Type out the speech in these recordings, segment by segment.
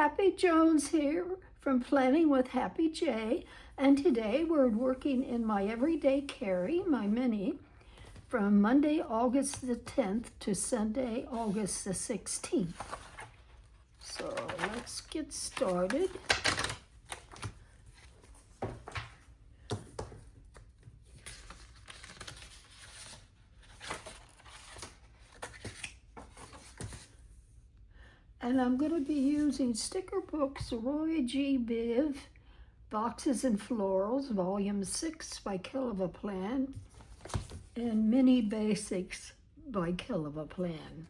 Happy Jones here from Planning with Happy J, and today we're working in my Everyday Carry, my mini, from Monday, August the 10th to Sunday, August the 16th. So let's get started. And I'm going to be using Sticker Books Roy G. Biv, Boxes and Florals, Volume 6 by Kelva Plan, and Mini Basics by Kelva Plan.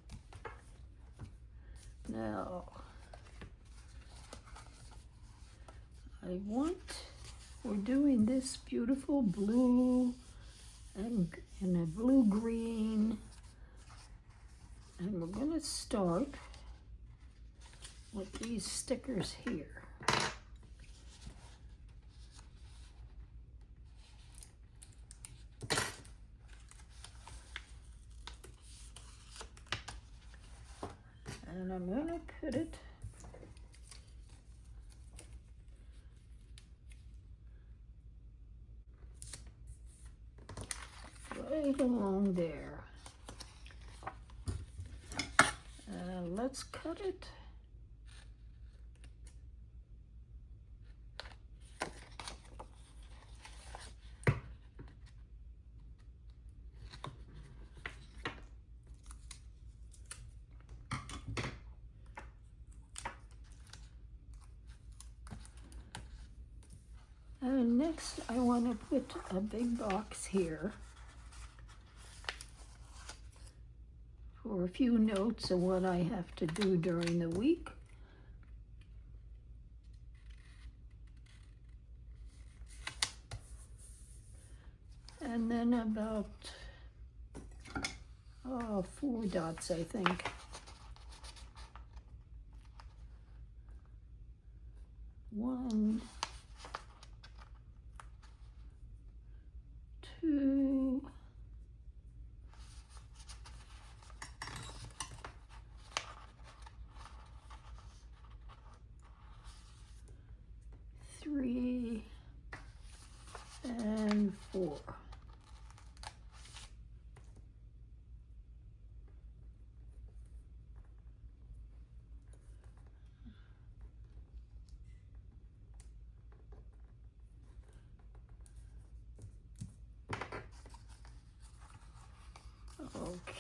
Now, we're doing this beautiful blue and a blue-green, and we're going to start with these stickers here. And I'm going to put it right along there. And let's cut it. And next I want to put a big box here for a few notes of what I have to do during the week. And then about 4 dots, I think. One, 2, 3, and 4.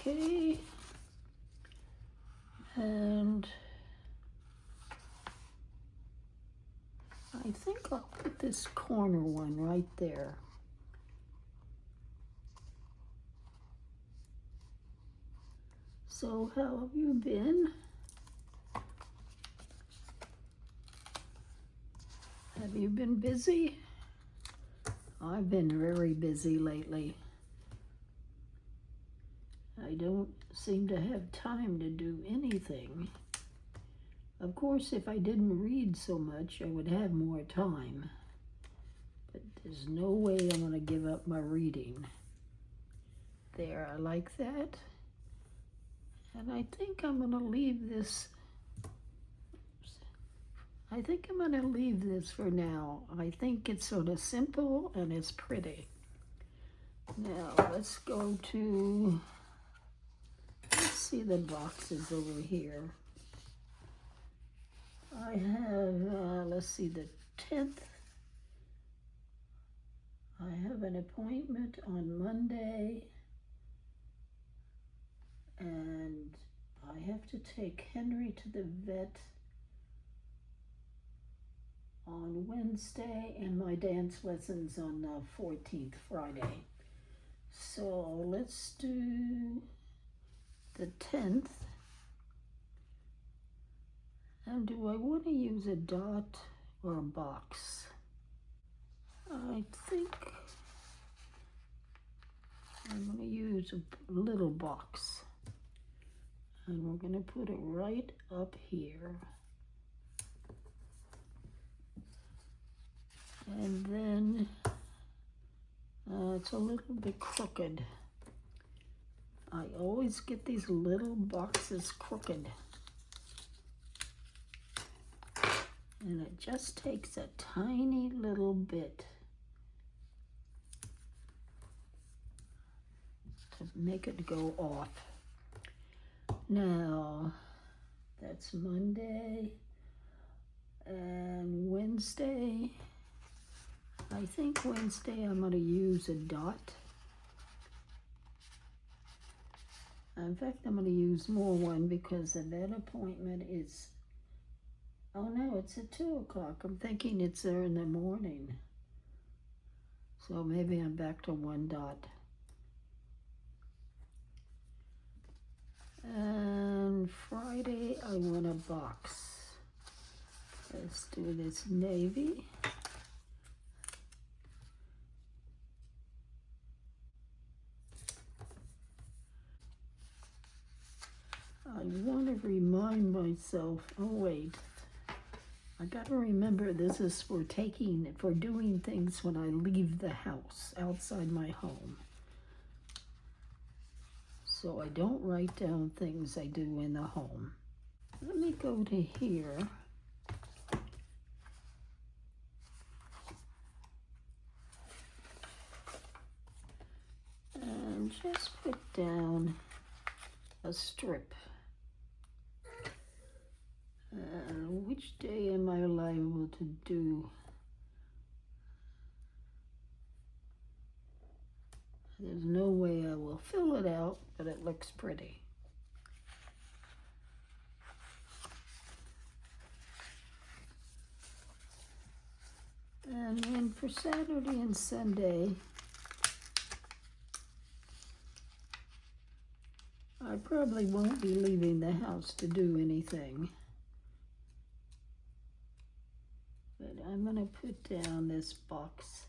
Okay, and I think I'll put this corner one right there. So how have you been? Have you been busy? I've been very busy lately. I don't seem to have time to do anything. Of course, if I didn't read so much, I would have more time. But there's no way I'm going to give up my reading. There, I like that. And I think I'm going to leave this. I think I'm going to leave this for now. I think it's sort of simple and it's pretty. Now, let's go to, let's see the boxes over here. I have, let's see, the 10th. I have an appointment on Monday. And I have to take Henry to the vet on Wednesday, and my dance lessons on the 14th, Friday. So let's do the 10th. And do I want to use a dot or a box? I think I'm going to use a little box. And we're going to put it right up here. And then it's a little bit crooked. I always get these little boxes crooked. And it just takes a tiny little bit to make it go off. Now, that's Monday and Wednesday. I think Wednesday I'm going to use a dot. In fact, I'm going to use more one because the vet appointment is, oh no, it's at 2 o'clock. I'm thinking it's there in the morning. So maybe I'm back to one dot. And Friday I want a box. Let's do this navy. I want to remind myself, oh wait, I got to remember this is for doing things when I leave the house, outside my home. So I don't write down things I do in the home. Let me go to here. And just put down a strip. Which day am I liable to do? There's no way I will fill it out, but it looks pretty. And then for Saturday and Sunday, I probably won't be leaving the house to do anything. But I'm going to put down this box.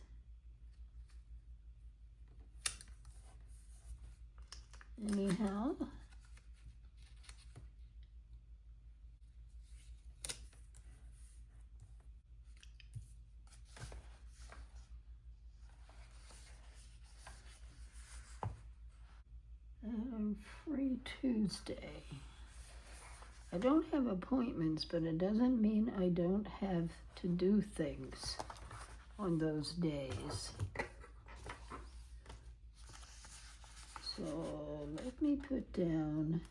Anyhow. And free Tuesday. I don't have appointments, but it doesn't mean I don't have to do things on those days. So let me put down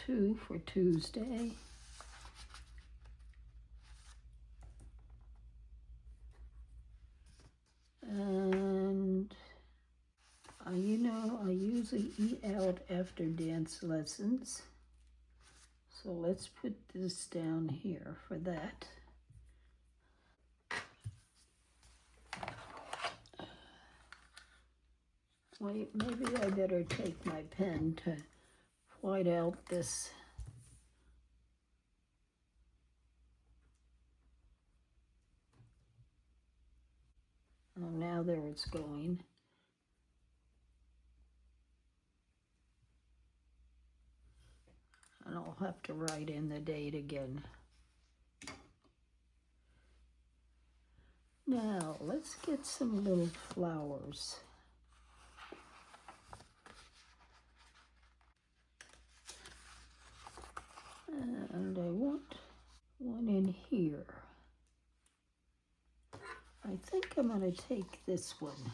2 for Tuesday. And I usually eat out after dance lessons. So let's put this down here for that. Wait, maybe I better take my pen to white out this. Oh, now there it's going. And I'll have to write in the date again. Now, let's get some little flowers. And I want one in here. I think I'm going to take this one.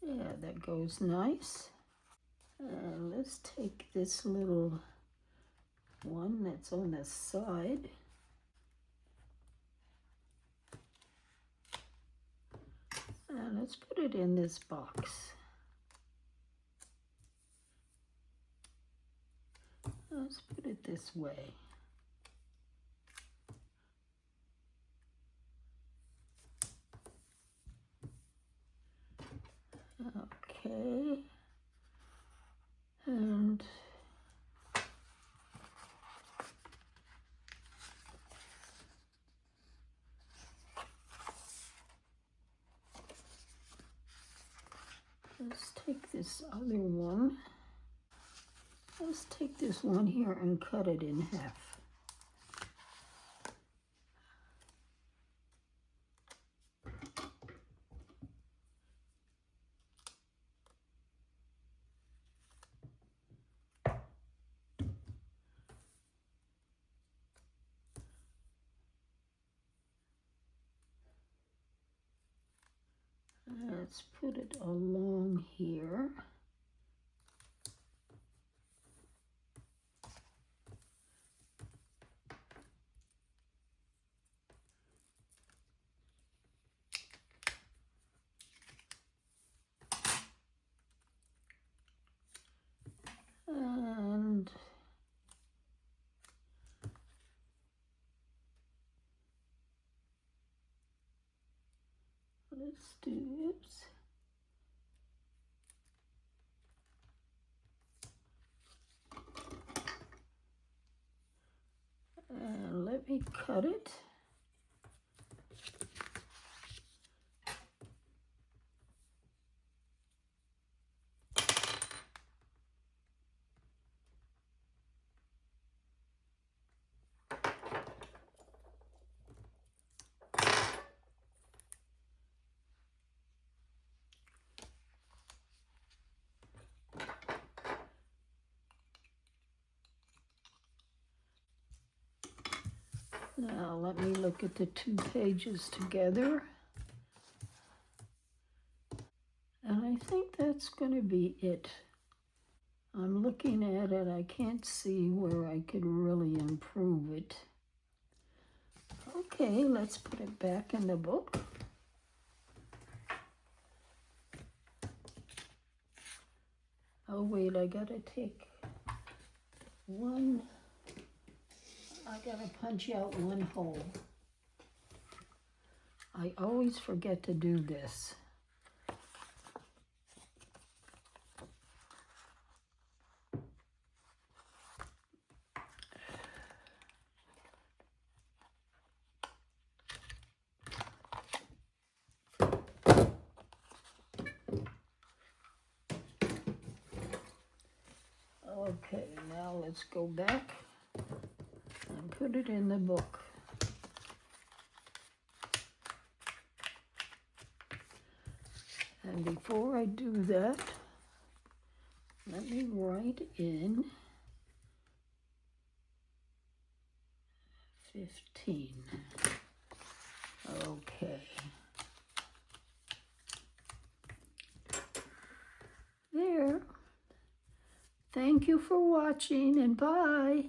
Yeah, that goes nice. Let's take this little one that's on the side. And let's put it in this box. Let's put it this way. Okay. And let's take this other one. Let's take this one here and cut it in half. Let's put it along here. And let's do oops. And let me cut it. Now let me look at the 2 pages together. And I think that's going to be it. I'm looking at it, I can't see where I could really improve it. Okay, let's put it back in the book. Oh wait, I gotta take one, I gotta punch out one hole. I always forget to do this. Okay, now let's go back and put it in the book. And before I do that, let me write in 15. Okay. There. Thank you for watching and bye.